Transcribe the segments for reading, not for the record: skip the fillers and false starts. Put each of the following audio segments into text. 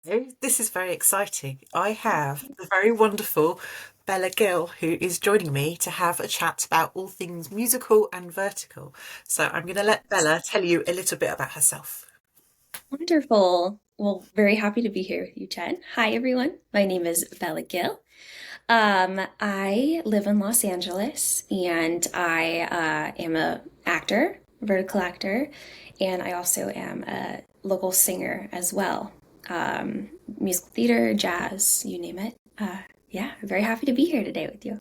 Oh, this is very exciting. I have the very wonderful Bella Gil who is joining me to have a chat about all things musical and vertical. So I'm going to let Bella tell you a little bit about herself. Wonderful. Well, very happy to be here with you, Jen. Hi, everyone. My name is Bella Gil. I live in Los Angeles, and I am a actor, vertical actor, and I also am a local singer as well. Musical theater, jazz, you name it. Yeah, very happy to be here today with you.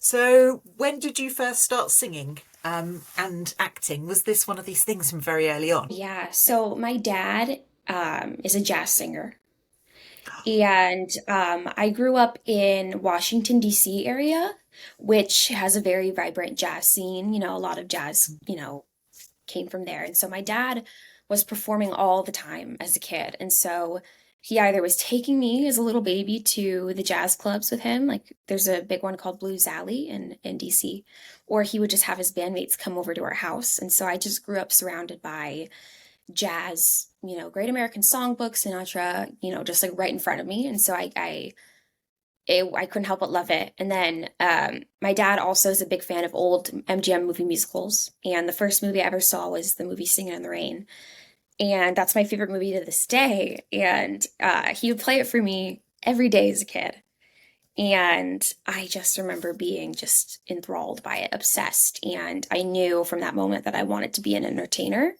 So when did you first start singing and acting? Was this one of these things from very early on? Yeah, so my dad is a jazz singer. And I grew up in Washington, D.C. area, which has a very vibrant jazz scene. A lot of jazz, came from there. And so my dad was performing all the time as a kid. And so he either was taking me as a little baby to the jazz clubs with him, like there's a big one called Blues Alley in DC, or he would just have his bandmates come over to our house. And so I just grew up surrounded by jazz, Great American Songbook, Sinatra, just like right in front of me. And so I couldn't help but love it. And then my dad also is a big fan of old MGM movie musicals. And the first movie I ever saw was the movie Singing in the Rain. And that's my favorite movie to this day. And he would play it for me every day as a kid. And I just remember being just enthralled by it, obsessed. And I knew from that moment that I wanted to be an entertainer.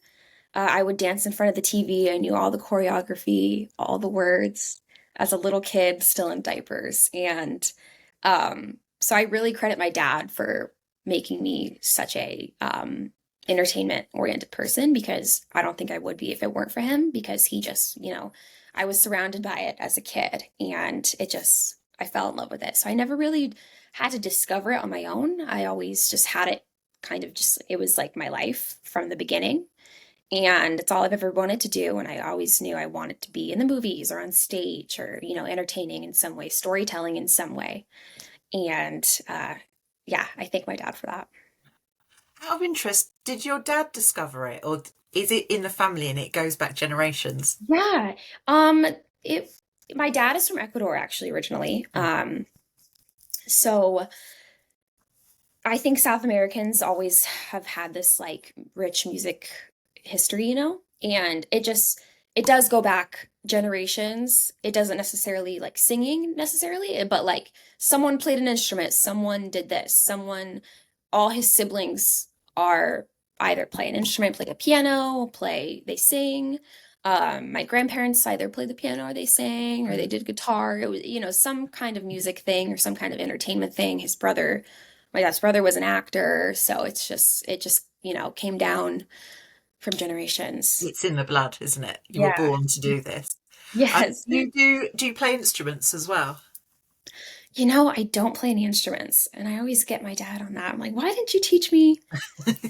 I would dance in front of the TV. I knew all the choreography, all the words as a little kid, still in diapers. And so I really credit my dad for making me such a entertainment oriented person because I don't think I would be if it weren't for him because he just, I was surrounded by it as a kid and I fell in love with it. So I never really had to discover it on my own. I always just had it kind of just, it was like my life from the beginning. And it's all I've ever wanted to do. And I always knew I wanted to be in the movies or on stage or, entertaining in some way, storytelling in some way. And yeah, I thank my dad for that. Out of interest, did your dad discover it or is it in the family and it goes back generations? Yeah. Um, it My dad is from Ecuador actually originally. So I think South Americans always have had this like rich music history, and it does go back generations. It doesn't necessarily like singing necessarily, but like someone played an instrument, someone did this, all his siblings are either play an instrument, play a piano, they sing. My grandparents either played the piano or they sang or they did guitar. It was, some kind of music thing or some kind of entertainment thing. My dad's brother was an actor, so it just, came down from generations. It's in the blood, isn't it? You were Yeah. born to do this. Yes. Do you play instruments as well? I don't play any instruments, and I always get my dad on that. I'm like, why didn't you teach me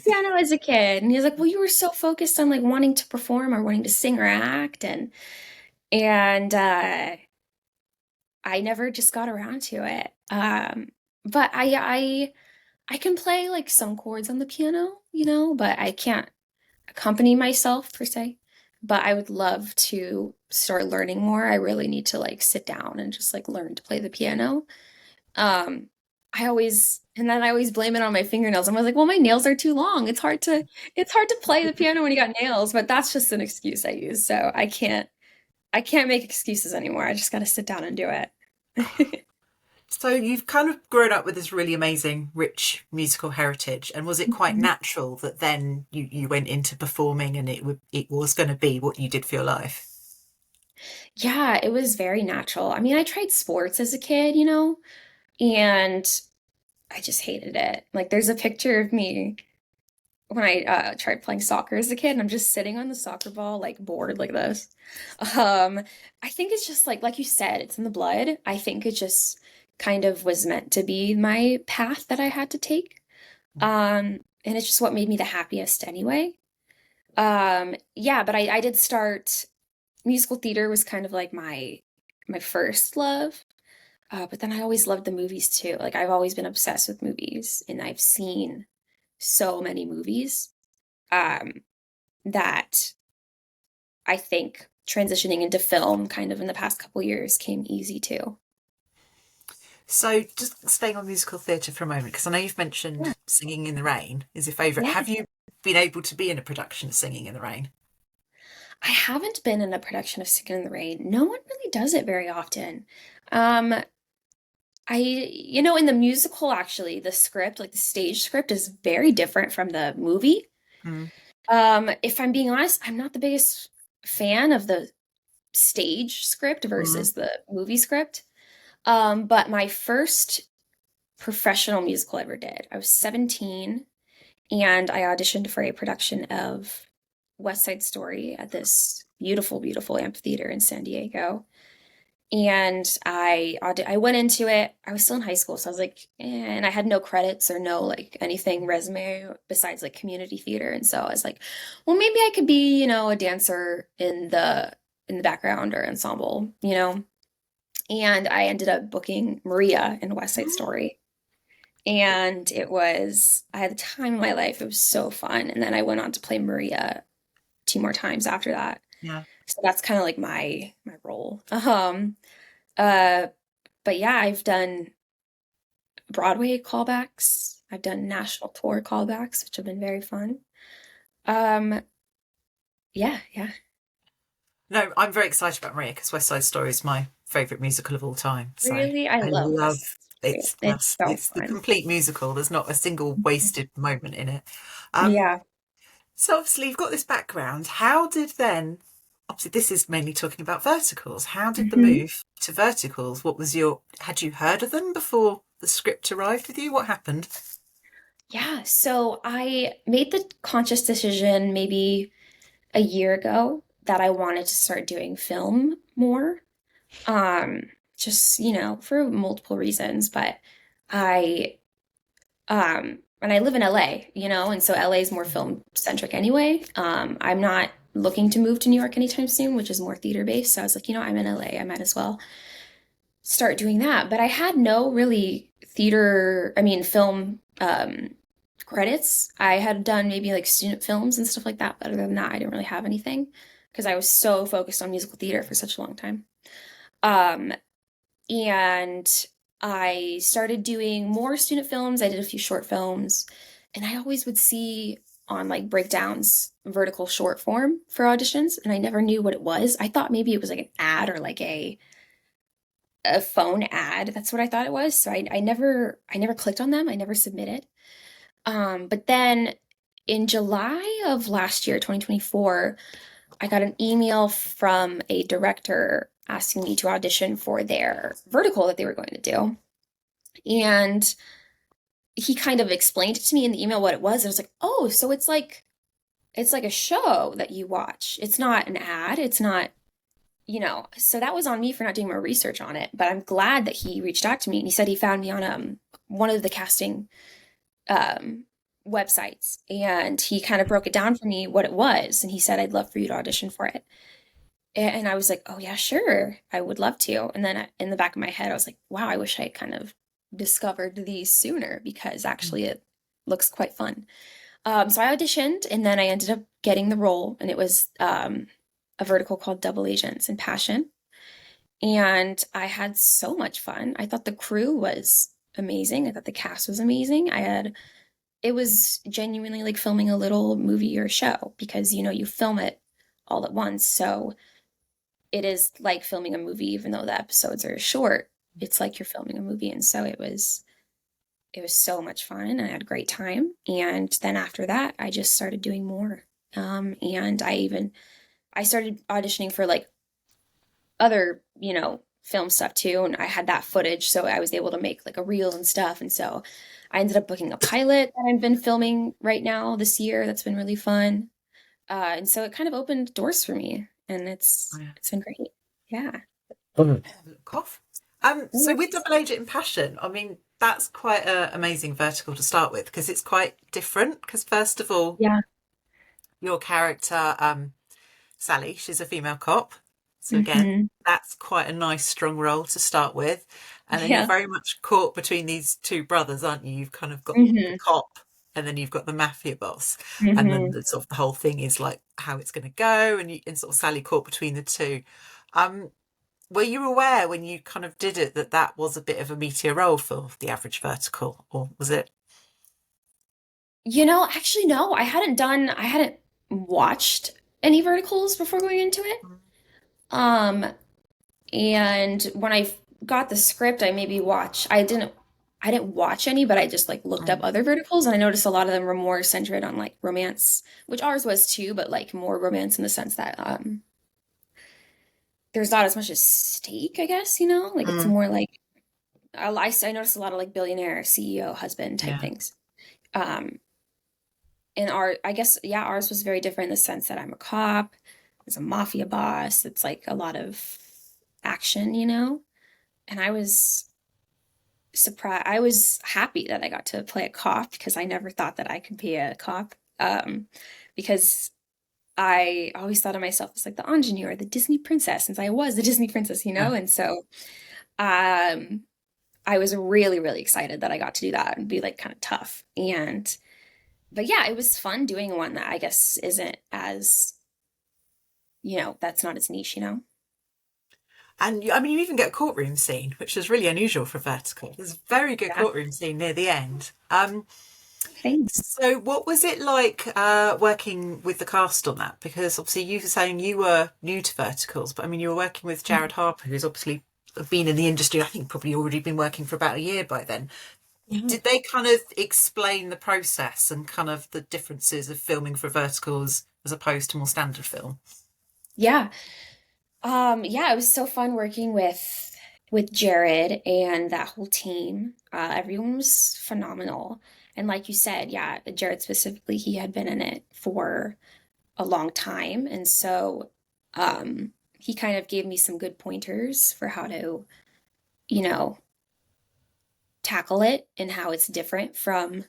piano as a kid? And he's like, well, you were so focused on like wanting to perform or wanting to sing or act, and I never just got around to it. But I can play like some chords on the piano, but I can't accompany myself per se. But I would love to start learning more. I really need to like sit down and just like learn to play the piano. Um, and then I always blame it on my fingernails. I'm always like, well, my nails are too long. It's hard to play the piano when you got nails, but that's just an excuse I use. So I can't make excuses anymore. I just got to sit down and do it. So you've kind of grown up with this really amazing, rich musical heritage, and was it quite natural that then you went into performing and it was going to be what you did for your life? Yeah, it was very natural. I mean, I tried sports as a kid, and I just hated it. Like, there's a picture of me when I tried playing soccer as a kid, and I'm just sitting on the soccer ball, like bored like this. Um, I think it's just like you said, it's in the blood. I think it just kind of was meant to be my path that I had to take. And it's just what made me the happiest anyway. Yeah, but I did start musical theater was kind of like my first love. But then I always loved the movies too. Like I've always been obsessed with movies, and I've seen so many movies that I think transitioning into film kind of in the past couple years came easy too. So, just staying on musical theatre for a moment, because I know you've Yeah. mentioned Singing in the Rain is your favourite. Yeah. Have you been able to be in a production of Singing in the Rain? I haven't been in a production of Singing in the Rain. No one really does it very often. Um, in the musical, actually, the script, like the stage script, is very different from the movie. Mm. If I'm being honest, I'm not the biggest fan of the stage script Mm. versus the movie script. But my first professional musical I ever did, I was 17 and I auditioned for a production of West Side Story at this beautiful, beautiful amphitheater in San Diego. And I went into it. I was still in high school, so I was like, and I had no credits or no like anything resume besides like community theater. And so I was like, well, maybe I could be, a dancer in the background or ensemble, And I ended up booking Maria in West Side Story. And I had the time of my life. It was so fun. And then I went on to play Maria two more times after that. Yeah. So that's kind of like my role. Uh, but yeah, I've done Broadway callbacks. I've done national tour callbacks, which have been very fun. Um, yeah, yeah. No, I'm very excited about Maria because West Side Story is my favourite musical of all time. So Really, I I love love West Side Story. It's so it's the fun. complete musical. There's not a single wasted moment in it. Um, Yeah. so obviously you've got this background. How did then, obviously this is mainly talking about verticals. How did the Mhm. move to verticals? Had you heard of them before the script arrived with you? What happened? Yeah, so I made the conscious decision maybe a year ago that I wanted to start doing film more. Just, for multiple reasons, but I and I live in LA, and so LA is more film centric anyway. I'm not looking to move to New York anytime soon, which is more theater based. So I was like, I'm in LA, I might as well start doing that. But I had no really film credits. I had done maybe like student films and stuff like that, but other than that, I didn't really have anything because I was so focused on musical theater for such a long time. Um, and I started doing more student films. I did a few short films, and I always would see on like breakdowns vertical short form for auditions, and I never knew what it was. I thought maybe it was like an ad or like a phone ad. That's what I thought it was. So I never clicked on them. I never submitted. But then in July of last year, 2024, I got an email from a director asking me to audition for their vertical that they were going to do. And he kind of explained to me in the email what it was. And I was like, oh, so it's like a show that you watch. It's not an ad. It's not, so that was on me for not doing more research on it. But I'm glad that he reached out to me and he said he found me on one of the casting um websites and he kind of broke it down for me what it was. And he said, I'd love for you to audition for it. And I was like, oh, yeah, sure. I would love to. And then in the back of my head, I was like, wow, I wish I had kind of discovered these sooner because actually it looks quite fun. So I auditioned and then I ended up getting the role. And it was a vertical called Double Agents in Passion. And I had so much fun. I thought the crew was amazing. I thought the cast was amazing. It was genuinely like filming a little movie or show because, you film it all at once. So it is like filming a movie, even though the episodes are short. It's like you're filming a movie. And so it was so much fun and I had a great time. And then after that, I just started doing more. And I started auditioning for like other, film stuff too. And I had that footage. So I was able to make like a reel and stuff. And so I ended up booking a pilot that I've been filming right now this year. That's been really fun. And so it kind of opened doors for me and Oh, yeah. it's been great. Yeah. Have a little cough. So Oh, with Double Agent in Passion, I mean, that's quite an amazing vertical to start with because it's quite different. Because first of all, yeah. your character, Sally, she's a female cop. So again, Hmm. that's quite a nice, strong role to start with. And then you're Yeah. very much caught between these two brothers, aren't you? You've kind of got the Hmm. cop and then you've got the mafia boss, and then Hmm. the sort of the whole thing is like how it's going to go, and sort of Sally caught between the two. Um, were you aware when you kind of did it that that was a bit of a meteor role for the average vertical, or was it? Actually, no, I hadn't watched any verticals before going into it. Um, and when got the script, I didn't watch any, but I just like looked up Mm, other verticals and I noticed a lot of them were more centered on like romance, which ours was too, but like more romance in the sense that there's not as much at stake, I guess, like it's mm, more like I noticed a lot of like billionaire CEO husband type yeah, things. Um, and I guess, yeah, ours was very different in the sense that I'm a cop, there's a mafia boss, it's like a lot of action. And I was happy that I got to play a cop because I never thought that I could be a cop. Because I always thought of myself as like the ingenue or the Disney princess, since I was the Disney princess. yeah. And so um I was really, really excited that I got to do that and be like kind of tough. But yeah, it was fun doing one that I guess isn't as, that's not as niche. And I mean, you even get a courtroom scene, which is really unusual for vertical. There's a very good Yeah. courtroom scene near the end. Thanks. So what was it like working with the cast on that? Because obviously you were saying you were new to verticals, but I mean you were working with Jared Harper, who's obviously been in the industry. I think probably already been working for about a year by then. Yeah. Did they kind of explain the process and kind of the differences of filming for verticals as opposed to more standard film? Yeah. Yeah, it was so fun working with Jared and that whole team. Everyone was phenomenal. And like you said, yeah, Jared specifically, he had been in it for a long time. And so he kind of gave me some good pointers for how to, you know, tackle it and how it's different from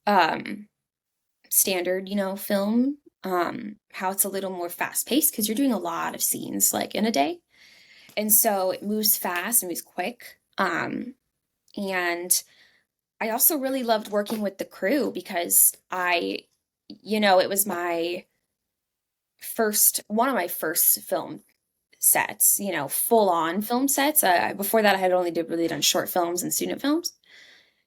um standard, film. How it's a little more fast paced because you're doing a lot of scenes like in a day. And so it moves fast and moves quick. And I also really loved working with the crew because it was one of my first film sets, full on film sets. Before that, I had only really done short films and student films.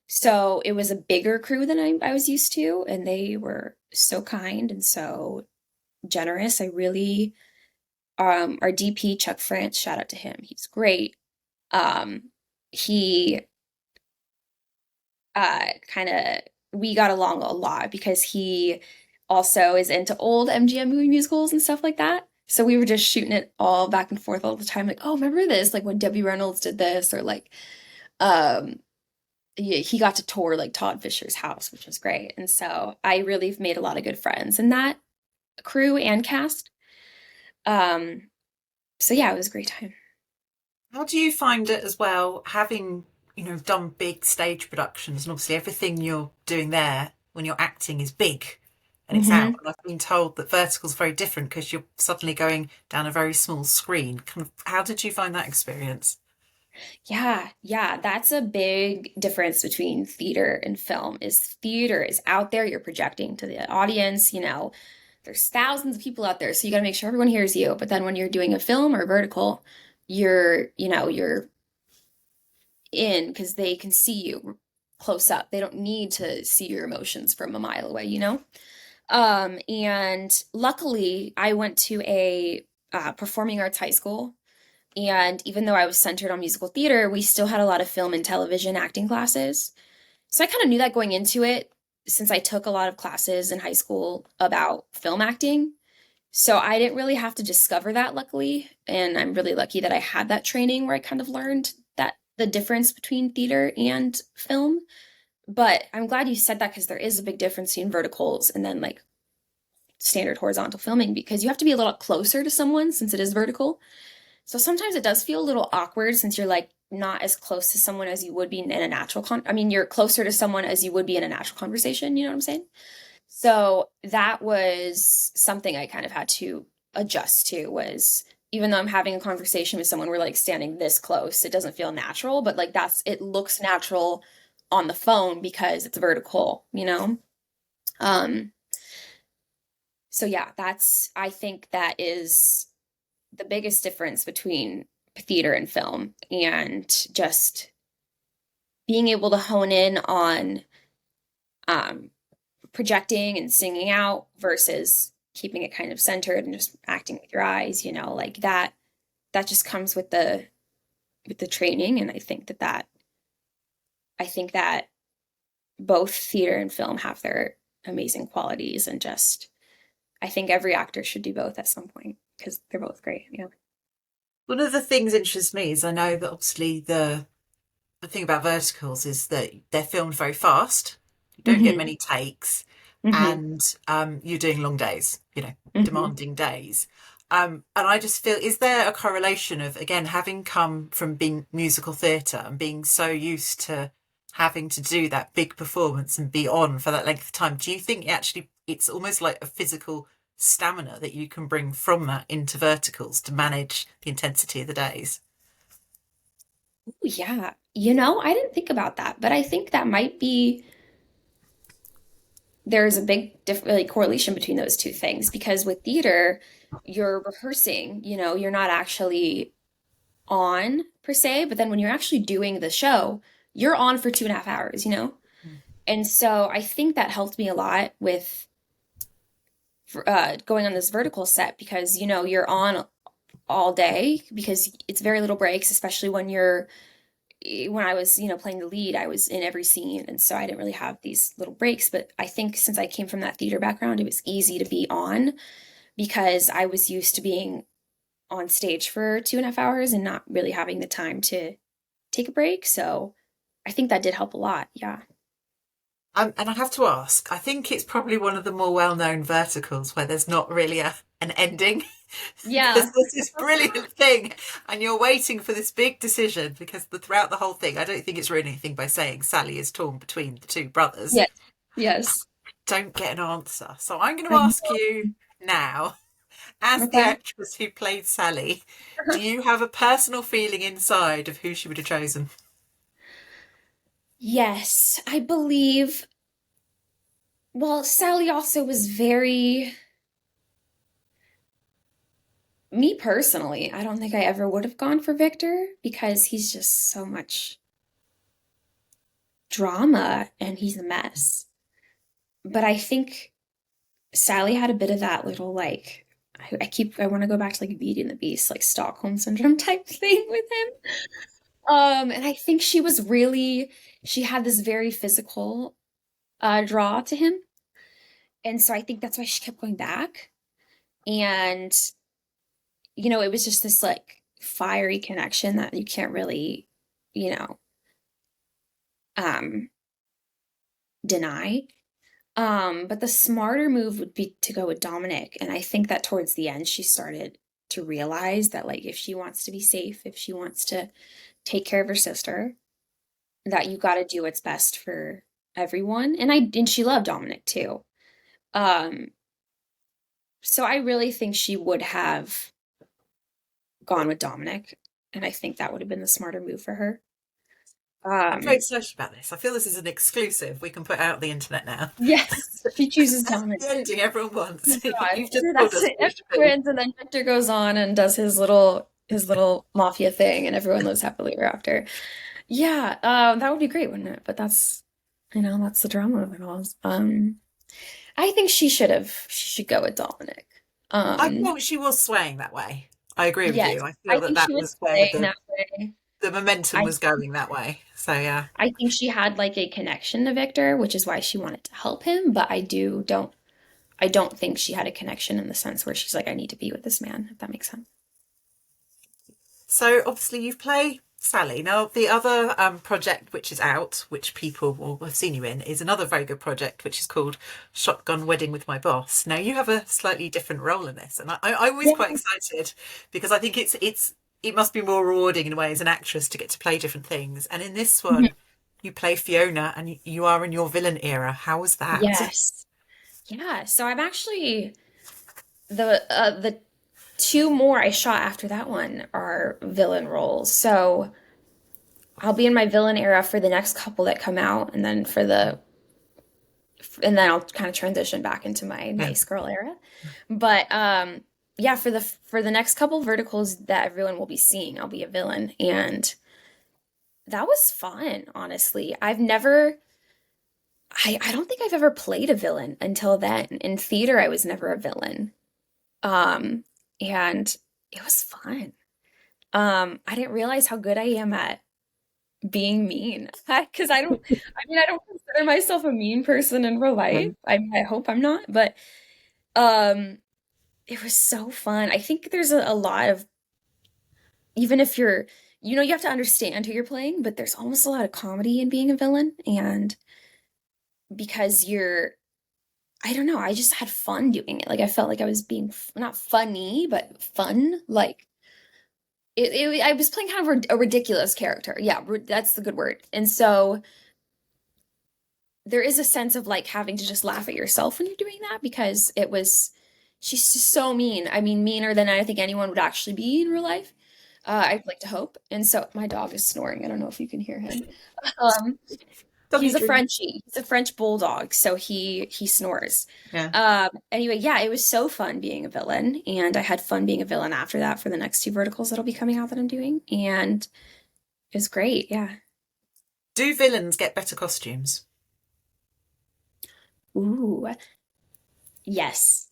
So it was a bigger crew than I was used to, and they were so kind and so generous. Our DP, Chuck France, shout out to him. He's great. Um, he kind of we got along a lot because he also is into old MGM movie musicals and stuff like that. So we were just shooting it all back and forth all the time, like, oh, remember this? Like when Debbie Reynolds did this, or like, um, he got to tour like Todd Fisher's house, which was great. And so I really made a lot of good friends in that crew and cast. Um, so yeah, it was a great time. How do you find it as well, having, done big stage productions and obviously everything you're doing there when you're acting is big and it's out. Hmm. And I've been told that vertical's very different because you're suddenly going down a very small screen. Kind of, how did you find that experience? Yeah, yeah, that's a big difference between theater and film. Is theater is out there, you're projecting to the audience, there's thousands of people out there, so you got to make sure everyone hears you. But then when you're doing a film or vertical, you're in because they can see you close up. They don't need to see your emotions from a mile away. And luckily, I went to a performing arts high school. And even though I was centered on musical theater, we still had a lot of film and television acting classes. So I kind of knew that going into it since I took a lot of classes in high school about film acting. So I didn't really have to discover that, luckily. And I'm really lucky that I had that training where I kind of learned that the difference between theater and film. But I'm glad you said that because there is a big difference between verticals and then like standard horizontal filming because you have to be a little closer to someone since it is vertical. So sometimes it does feel a little awkward since you're like not as close to someone as you would be in a I mean, you're closer to someone as you would be in a natural conversation, you know what I'm saying? So that was something I kind of had to adjust to was even though I'm having a conversation with someone, we're like standing this close, it doesn't feel natural, but like it looks natural on the phone because it's vertical. Um, so yeah, I think that is the biggest difference between theater and film, and just being able to hone in on um, projecting and singing out versus keeping it kind of centered and just acting with your eyes, like that just comes with the training. And I think that both theater and film have their amazing qualities, and just I think every actor should do both at some point because they're both great. Yeah. One of the things that interests me is I know that obviously the thing about verticals is that they're filmed very fast. You don't get Hmm. many takes, Hmm. and you're doing long days, Hmm. demanding days. And I just feel, is there a correlation of, again, having come from being musical theatre and being so used to having to do that big performance and be on for that length of time? Do you think actually it's almost like a physical stamina that you can bring from that into verticals to manage the intensity of the days? Ooh, yeah. I didn't think about that, but I think that might be there's a big like correlation between those two things, because with theater, you're rehearsing, you're not actually on per se, but then when you're actually doing the show, you're on for 2.5 hours. And so I think that helped me a lot with going on this vertical set, because you're on all day, because it's very little breaks, especially when I was, playing the lead, I was in every scene. And so I didn't really have these little breaks. But I think since I came from that theater background, it was easy to be on, because I was used to being on stage for 2.5 hours and not really having the time to take a break. So I think that did help a lot. Yeah. And I have to ask, I think it's probably one of the more well-known verticals where there's not really an ending, because Yeah. there's this brilliant thing, and you're waiting for this big decision. Because throughout the whole thing, I don't think it's ruined anything by saying Sally is torn between the two brothers. Yes. Yes. Don't get an answer, so I'm going to I ask know. you now, as the Okay. actress who played Sally, do you have a personal feeling inside of who she would have chosen? Yes, I believe. Well, Sally also was very, me personally, I don't think I ever would have gone for Victor, because he's just so much drama and he's a mess. But I think Sally had a bit of that little, like, I want to go back to like Beauty and the Beast, like Stockholm syndrome type thing with him. And I think she had this very physical draw to him. And so I think that's why she kept going back. And, it was just this like fiery connection that you can't really, you know, um, deny. But the smarter move would be to go with Dominic. And I think that towards the end, she started to realize that, like, if she wants to be safe, if she wants to take care of her sister, that you got to do what's best for everyone. And she loved Dominic too. Um, so I really think she would have gone with Dominic. And I think that would have been the smarter move for her. I'm very Um, excited about this. I feel this is an exclusive we can put out on the internet now. yes, she chooses That's the Dominic. ending everyone Oh wants. my God. You've just told That's us it. what it Everyone should be. wins, and then Victor goes on and does his little mafia thing, and everyone lives happily ever after. Yeah, that would be great, wouldn't it? But that's the drama of it all. I think she should go with Dominic. I Um, thought she was swaying that way. I agree with yes, you. I I feel that think she that was was where playing the that way. the momentum I was going that way. So yeah. I think she had like a connection to Victor, which is why she wanted to help him. But I don't think she had a connection in the sense where she's like, I need to be with this man, if that makes sense. So obviously you've played Sally. Now the other project which is out, which people will have seen you in, is another very good project which is called Shotgun Wedding with My Boss. Now you have a slightly different role in this, and I'm always quite Yeah. excited because I think it must be more rewarding in a way as an actress to get to play different things. And in this Mhm. one, you play Fiona, and you are in your villain era. How was that? Yes. Yeah. So I'm actually the two more I shot after that one are villain roles. So I'll be in my villain era for the next couple that come out, and then and then I'll kind of transition back into my Yeah. nice girl era. But yeah, for the next couple verticals that everyone will be seeing, I'll be a villain, and that was fun, honestly. I don't think I've ever played a villain until then. In theater, I was never a villain. Um, and it was fun. I didn't realize how good I am at being mean because I don't consider myself a mean person in real life. Okay. I hope I'm not, but um, it was so fun. I think there's a lot of, even if you're, you have to understand who you're playing, but there's almost a lot of comedy in being a villain. And because I don't know, I just had fun doing it. Like I felt like I was being not funny, but fun. Like I was playing kind of a ridiculous character. Yeah, that's the good word. And so there is a sense of like having to just laugh at yourself when you're doing that because she's just so mean. I mean, meaner than I think anyone would actually be in real life. I'd like to hope. And so my dog is snoring. I don't know if you can hear him. Um, Doggy he's a dream. Frenchie. He's a French bulldog, so he snores. Yeah. Anyway, yeah, it was so fun being a villain, and I had fun being a villain after that for the next two verticals that'll be coming out that I'm doing, and it was great. Yeah. Do villains get better costumes? Ooh, yes.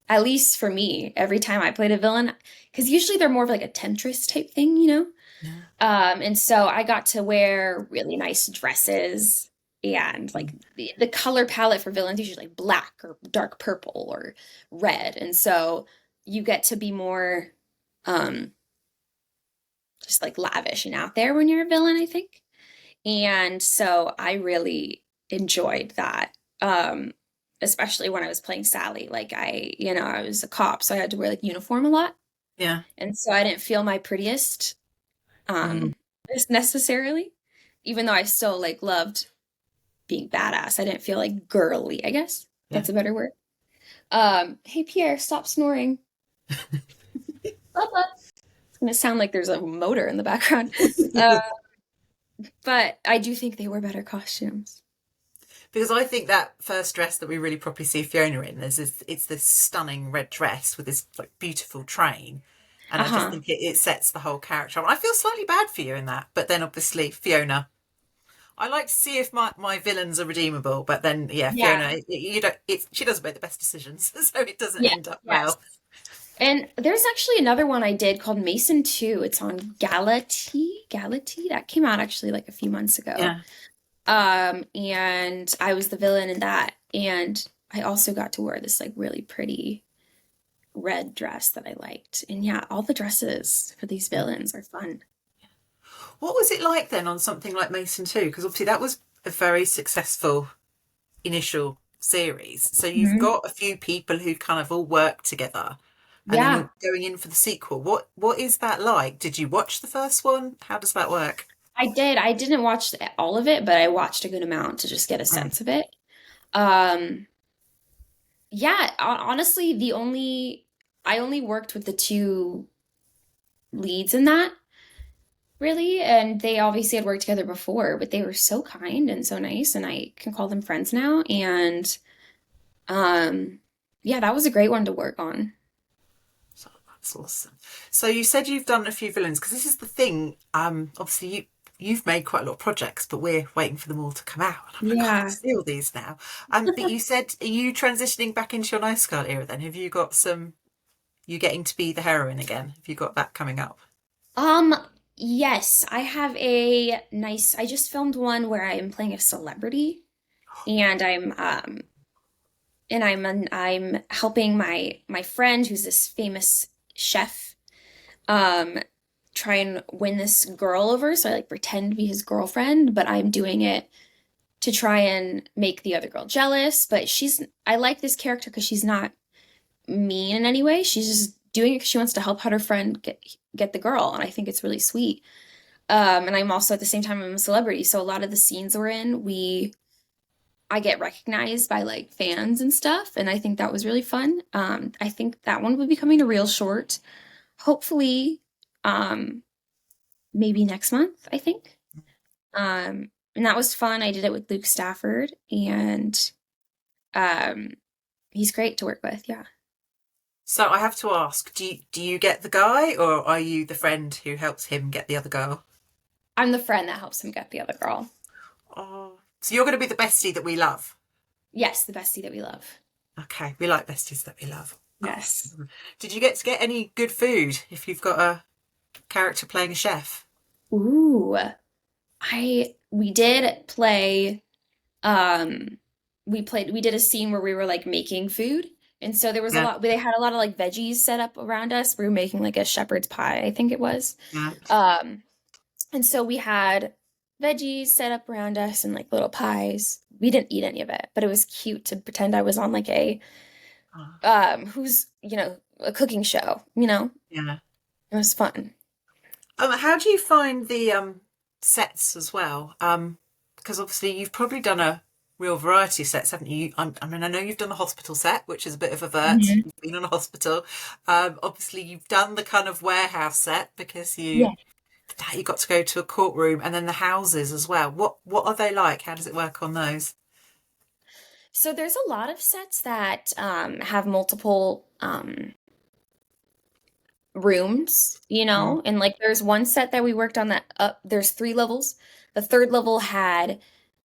At least for me, every time I played a villain, because usually they're more of like a temptress type thing, you know? Yeah. And so I got to wear really nice dresses and like the color palette for villains is usually like black or dark purple or red. And so you get to be more um just like lavish and out there when you're a villain, I think. And so I really enjoyed that. Especially when I was playing Sally. Like I was a cop, so I had to wear like uniform a lot. Yeah. And so I didn't feel my prettiest Mm. um necessarily, even though I still like loved being badass. I didn't feel like girly, I guess. Yeah. That's a better word. Hey Pierre, stop snoring. Bubba. It's gonna sound like there's a motor in the background. Uh, but I do think they were better costumes. Because I think that first dress that we really properly see Fiona in is it's this stunning red dress with this like beautiful train, and I just Uh-huh. think it sets the whole character. I feel slightly bad for you in that, but then obviously Fiona. I like to see if my villains are redeemable, but then yeah, Yeah. Fiona, you don't. She doesn't make the best decisions, so it doesn't Yeah. end up Yes. well. And there's actually another one I did called Mason 2. It's on Galati. That came out actually like a few months ago. Yeah. And I was the villain in that. And I also got to wear this like really pretty red dress that I liked. And yeah, all the dresses for these villains are fun. What was it like then on something like Mason 2? Because obviously that was a very successful initial series. So you've Mhm. got a few people who kind of all work together, and then Yeah, you're going in for the sequel. What is that like? Did you watch the first one? How does that work? I did. I didn't watch all of it, but I watched a good amount to just get a Mm. sense of it. Um, yeah, honestly, I only worked with the two leads in that, really, and they obviously had worked together before, but they were so kind and so nice, and I can call them friends now. And um, yeah, that was a great one to work on. So that's awesome. So you said you've done a few villains because this is the thing. Obviously you've made quite a lot of projects, but we're waiting for them all to come out. And I'm like, I can't Yeah. see all these now. But you said, are you transitioning back into your nice girl era then? Have you got some? You getting to be the heroine again? Have you got that coming up? Um, yes, I just filmed one where I'm playing a celebrity and I'm helping my friend who's this famous chef um try and win this girl over. So I like pretend to be his girlfriend, but I'm doing it to try and make the other girl jealous. But I like this character because she's not mean in any way. She's just doing it because she wants to help out her friend get the girl, and I think it's really sweet. And I'm also at the same time I'm a celebrity, so a lot of the scenes we're in, I get recognized by like fans and stuff, and I think that was really fun. I think that one will be coming to real short, hopefully, um, maybe next month, I think. And that was fun. I did it with Luke Stafford, and Um, he's great to work with. Yeah. So I have to ask, do you get the guy, or are you the friend who helps him get the other girl? I'm the friend that helps him get the other girl. Oh, so you're going to be the bestie that we love. Yes, the bestie that we love. Okay, we like besties that we love. Yes. Awesome. Did you get to get any good food if you've got a character playing a chef? Ooh, I we did play um we did a scene where we were like making food. And so there was a Yeah, lot they had a lot of like veggies set up around us. We were making like a shepherd's pie, I think it was. yeah. Um and so we had veggies set up around us and like little pies. We didn't eat any of it, but it was cute to pretend I was on like a Oh, who's, a cooking show, you know? yeah. It was fun. How do you find the sets as well? Because obviously you've probably done a real variety of sets, haven't you? I mean, I know you've done the hospital set, which is a bit of a vert. Mhm. You've been in a hospital. Obviously you've done the kind of warehouse set because Yeah. you got to go to a courtroom, and then the houses as well. What are they like? How does it work on those? So there's a lot of sets that have multiple rooms, Mm, and like there's one set that we worked on that there's three levels. The third level had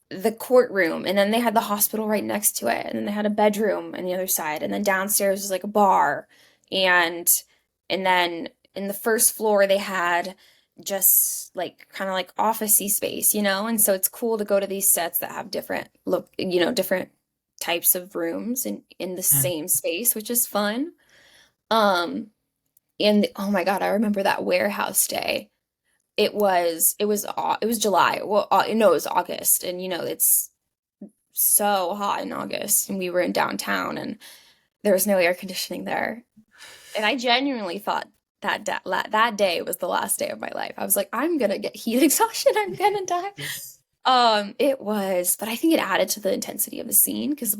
the courtroom, and then they had the hospital right next to it, and then they had a bedroom on the other side, and then downstairs was like a bar, and then in the first floor they had just like kind of like officey space, and so it's cool to go to these sets that have different different types of rooms in the yeah. same space, which is fun. Um, and oh my God, I remember that warehouse day. It was July. Well, no, it was August, and it's so hot in August, and we were in downtown, and there was no air conditioning there. And I genuinely thought that day was the last day of my life. I was like, I'm gonna get heat exhaustion. I'm gonna die. It was, but I think it added to the intensity of the scene because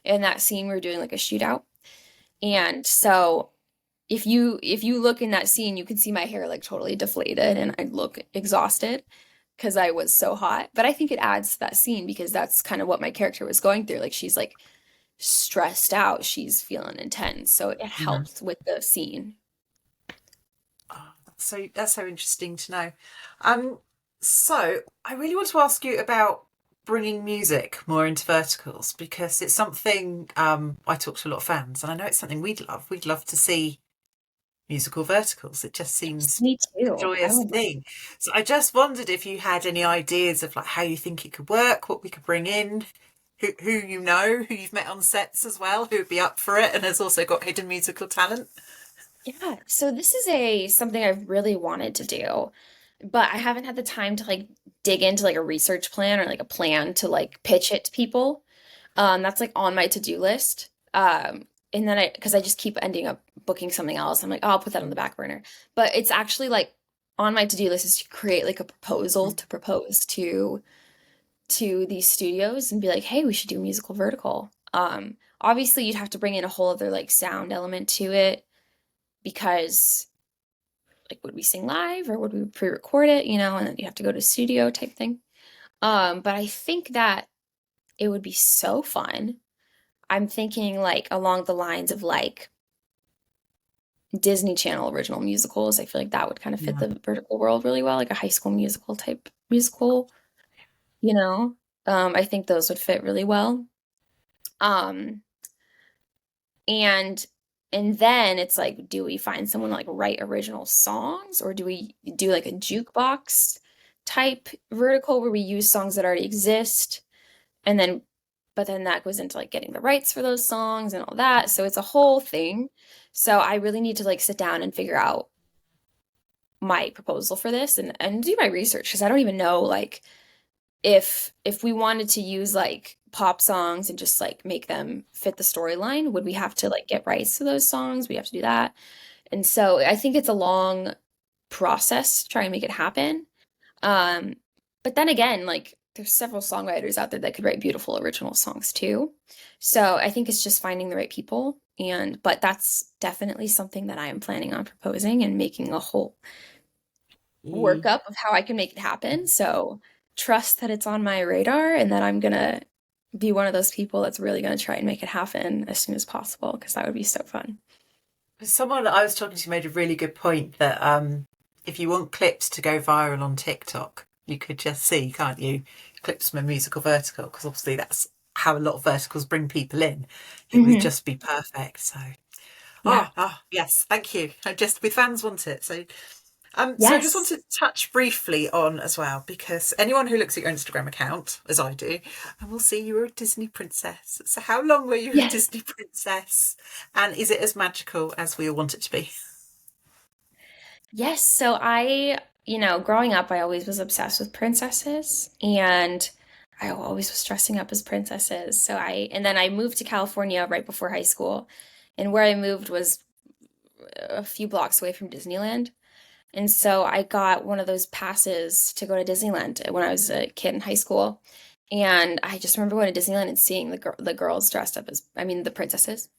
in that scene we were doing like a shootout, and so if you look in that scene, you can see my hair like totally deflated and I look exhausted because I was so hot. But I think it adds to that scene because that's kind of what my character was going through. Like she's like stressed out, she's feeling intense. So it Yeah. helped with the scene. Oh, that's so interesting to know. Um, so I really want to ask you about bringing music more into verticals because it's something I talk to a lot of fans, and I know it's something we'd love. We'd love to see musical verticals. It just Yes, seems me a too. I joyous would love. thing. So I just wondered if you had any ideas of like how you think it could work, what we could bring in, who who you've met on sets as well, who would be up for it, and has also got hidden musical talent. Yeah, so this is a something I've really wanted to do, but I haven't had the time to like dig into like a research plan or like a plan to like pitch it to people. That's like on my to-do list. And then because I just keep ending up booking something else. I'm like, oh, I'll put that on the back burner. But it's actually like on my to-do list is to create like a proposal to propose to these studios and be like, hey, we should do a musical vertical. Obviously you'd have to bring in a whole other like sound element to it because like would we sing live or would we pre-record it, and then you have to go to studio type thing. But I think that it would be so fun. I'm thinking like along the lines of like Disney Channel original musicals. I feel like that would kind of fit Yeah. the vertical world really well, like a High School Musical type musical, you know. I think those would fit really well. Um, and and then it's like, do we find someone to, like write original songs, or do we do like a jukebox type vertical where we use songs that already exist, and then but then that goes into like getting the rights for those songs and all that. So it's a whole thing. So I really need to like sit down and figure out my proposal for this and do my research because I don't even know like if we wanted to use like pop songs and just like make them fit the storyline, would we have to like get rights to those songs? We have to do that. And so I think it's a long process to try and make it happen. Um, but then again, like there's several songwriters out there that could write beautiful original songs too. So I think it's just finding the right people. But that's definitely something that I am planning on proposing and making a whole Mm. workup of how I can make it happen. So trust that it's on my radar and that I'm gonna be one of those people that's really going to try and make it happen as soon as possible because that would be so fun. Someone I was talking to made a really good point that if you want clips to go viral on TikTok, you could just see, can't you, clips from a musical vertical, because obviously that's how a lot of verticals bring people in. It would Hmm. just be perfect. So, Yeah. yes, thank you. I just with fans want it. So I just Yes. wanted to touch briefly on as well, because anyone who looks at your Instagram account, as I do, and will see you were a Disney princess. So how long were you a Yes. Disney princess? And is it as magical as we all want it to be? Yes. So growing up, I always was obsessed with princesses and I always was dressing up as princesses. And then I moved to California right before high school. And where I moved was a few blocks away from Disneyland. And so I got one of those passes to go to Disneyland when I was a kid in high school. And I just remember going to Disneyland and seeing the girls dressed up as, I mean, the princesses.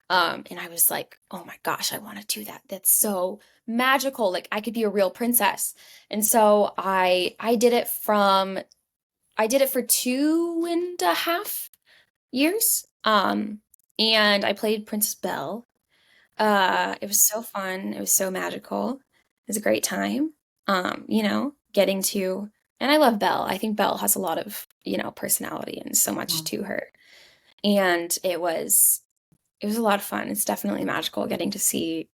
And I was like, oh my gosh, I want to do that. That's so magical. Like I could be a real princess. And so I did it for 2.5 years. And I played Princess Belle. It was so fun. It was so magical. It was a great time. Getting to, and I love Belle. I think Belle has a lot of, personality and so much Mm, to her. And it was a lot of fun. It's definitely magical getting to see,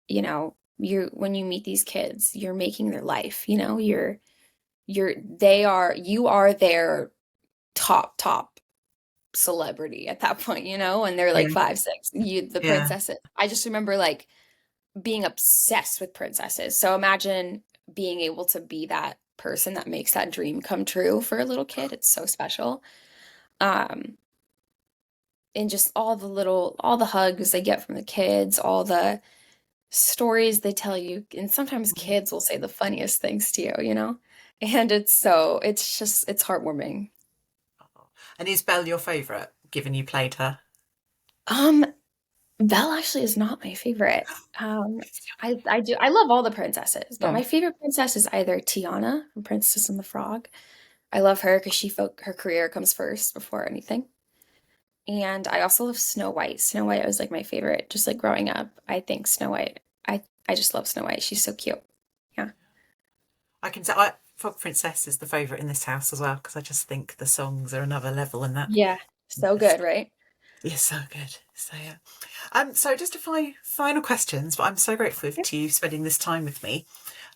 when you meet these kids, you're making their life, you are their top celebrity at that point, and they're like yeah, 5, 6, the yeah. princesses. I just remember like being obsessed with princesses. So imagine being able to be that person that makes that dream come true for a little kid. It's so special. Um, and just all the hugs they get from the kids, all the stories they tell you, and sometimes Mm. kids will say the funniest things to you. And it's heartwarming. And is Belle your favourite, given you played her? Um, Belle actually is not my favorite. Um, I love all the princesses, but Yeah. my favorite princess is either Tiana from Princess and the Frog. I love her because her career comes first before anything. And I also love Snow White. Snow White was like my favorite, just like growing up. I think Snow White. I just love Snow White. She's so cute. Yeah. I can say Frog Princess is the favourite in this house as well, because I just think the songs are another level in that. Yeah. So good, Just right? yeah, so good. So yeah. So just a final questions, but I'm so grateful Yeah. to you spending this time with me.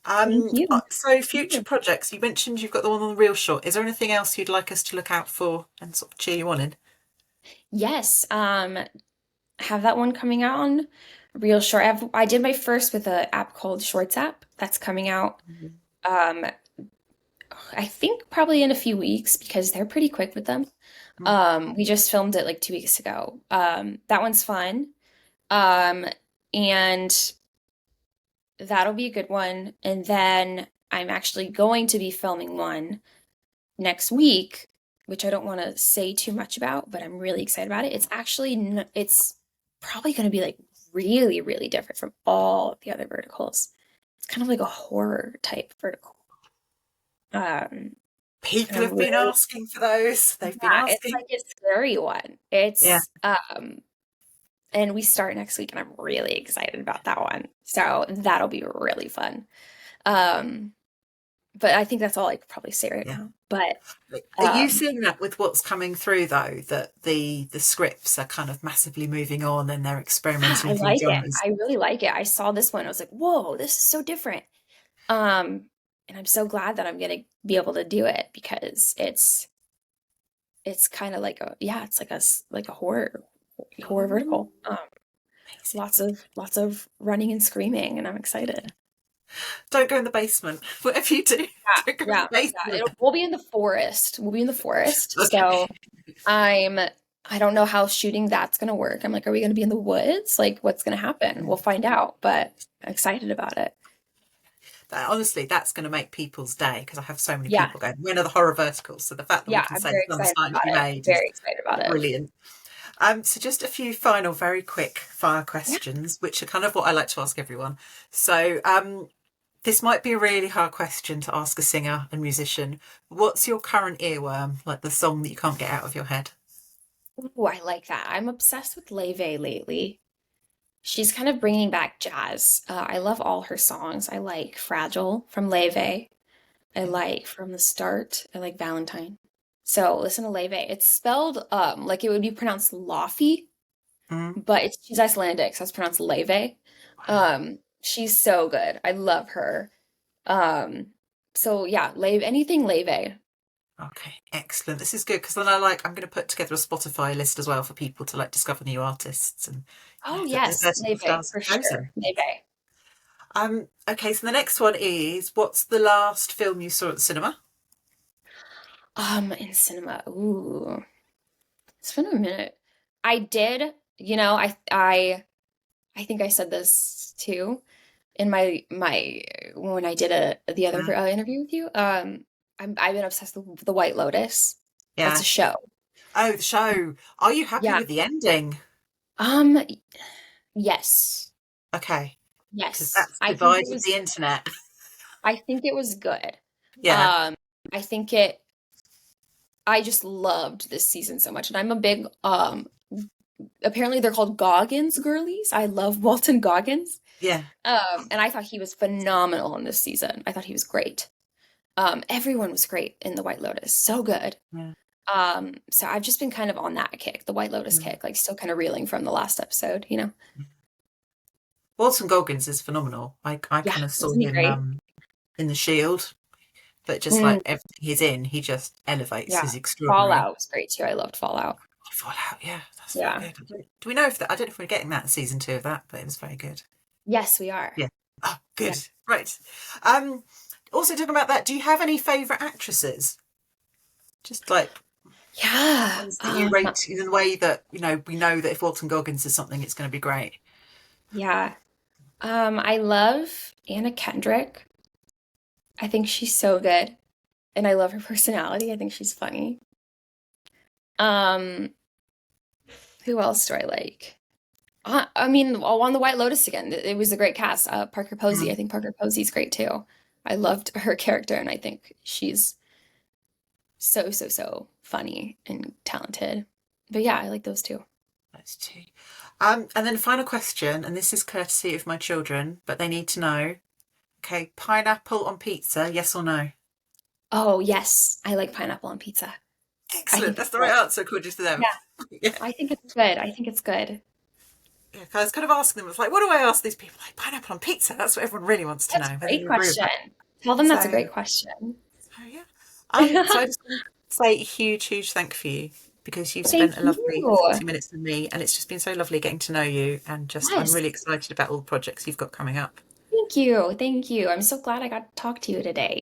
Thank you. So future You. projects, you mentioned you've got the one on the reel short. Is there anything else you'd like us to look out for and sort of cheer you on in? Yes. Have that one coming out on real short. I did my first with an app called Shorts app that's coming out. Mhm. Um, I think probably in a few weeks because they're pretty quick with them. Mm. We just filmed it like 2 weeks ago. That one's fun. Um, and that'll be a good one. And then I'm actually going to be filming one next week, which I don't want to say too much about, but I'm really excited about it. It's probably going to be like really, really different from all the other verticals. It's kind of like a horror type vertical. Um, and People I'm have been really, asking for those. They've been yeah, it's asking. like a scary one. Yeah. And we start next week, and I'm really excited about that one. So that'll be really fun. Um, but I think that's all I could probably say right Yeah. now. But Are you um, seeing that with what's coming through though, that the scripts are kind of massively moving on and they're yeah, experimenting I with new like it. genres? I really like it. I saw this one. I was like, whoa, this is so different. Um, and I'm so glad that I'm gonna be able to do it because it's kind of like it's like like a horror Oh, vertical. amazing. Lots of running and screaming, and I'm excited. Don't go in the basement. Whatever you do, Yeah, don't go in the yeah, yeah. basement. We'll be in the forest. We'll be in the forest. Okay. So I'm I don't know how shooting that's gonna work. I'm like, are we gonna be in the woods? Like, what's gonna happen? We'll find out, but I'm excited about it. Honestly, that's going to make people's day, because I have so many Yeah, people going, when are the horror verticals? So the fact that we yeah, can I'm say very some excited starting to about be it. made is Very excited about it. brilliant. So just a few final, very quick fire Yeah. questions, which are kind of what I like to ask everyone. So this might be a really hard question to ask a singer and musician. What's your current earworm, like the song that you can't get out of your head? Ooh, I like that. I'm obsessed with Leve lately. She's kind of bringing back jazz. I love all her songs. I like Fragile from Leve. I Yeah. like From the Start. I like Valentine. So listen to Leve. It's spelled like it would be pronounced Laufey, Mm, but she's Icelandic, so it's pronounced Leve. wow. She's so good. I love her. Um, so yeah, Leve, anything Leve. Okay, excellent. This is good because then I'm going to put together a Spotify list as well for people to like discover new artists and Oh that their yes, vertical Leve styles for have sure. chosen. Leve. Okay, so the next one is what's the last film you saw at the cinema? In cinema. Ooh, it's been a minute. I did, I think I said this too in my when I did the other Mm, interview with you. I've been obsessed with the White Lotus. That's yeah. a show. Oh, the show. Are you happy Yeah. with the ending? Um, yes. Okay, because Yes. that's divided the I internet. think it was good. Yeah, Um, I think I just loved this season so much. And I'm a big apparently they're called Goggins girlies. I love Walton Goggins. yeah, And I thought he was phenomenal in this season. I thought he was great. Everyone was great in The White Lotus. So good. yeah. So I've just been kind of on that kick, the White Lotus Mm. kick, like still kind of reeling from the last episode, you know? Walton Goggins is phenomenal. I Yeah, kind of saw isn't he him great? in The Shield, but just Mm, like everything he's in, he just elevates. yeah. He's extraordinary. Fallout was great too. I loved Fallout. Fallout, yeah, that's very Yeah. good. Do we know if that? I don't know if we're getting that season two of that, but it was very good. Yes, we are. Yeah. Oh, Yeah. good. Right. Um, Also talking about that, do you have any favourite actresses? Just like Yeah. ones that you rate in a way that, we know that if Walton Goggins is something, it's going to be great. Yeah. I love Anna Kendrick. I think she's so good. And I love her personality. I think she's funny. Um, who else do I like? I mean, on the White Lotus again. It was a great cast. Parker Posey. I Mm. think Parker Posey's great too. I loved her character, and I think she's so, so, so funny and talented. But yeah, I like those two. Those two. And then final question, and this is courtesy of my children, but they need to know. Okay, pineapple on pizza, yes or no? Oh, yes. I like pineapple on pizza. I Excellent. think That's it's the right good. answer, according to them. Yeah, Yeah. I think it's good. I think it's good. Yeah, I was kind of asking them, it's like, what do I ask these people? Like, pineapple on pizza? That's what everyone really wants to That's know, a whether great you agree with question. that. Tell them that's a So, great question. so yeah. So I just want to say a huge, huge thank you because you've Thank spent a lovely you. 40 minutes with me and it's just been so lovely getting to know you and just I'm Yes. really excited about all the projects you've got coming up. Thank you. Thank you. I'm so glad I got to talk to you today.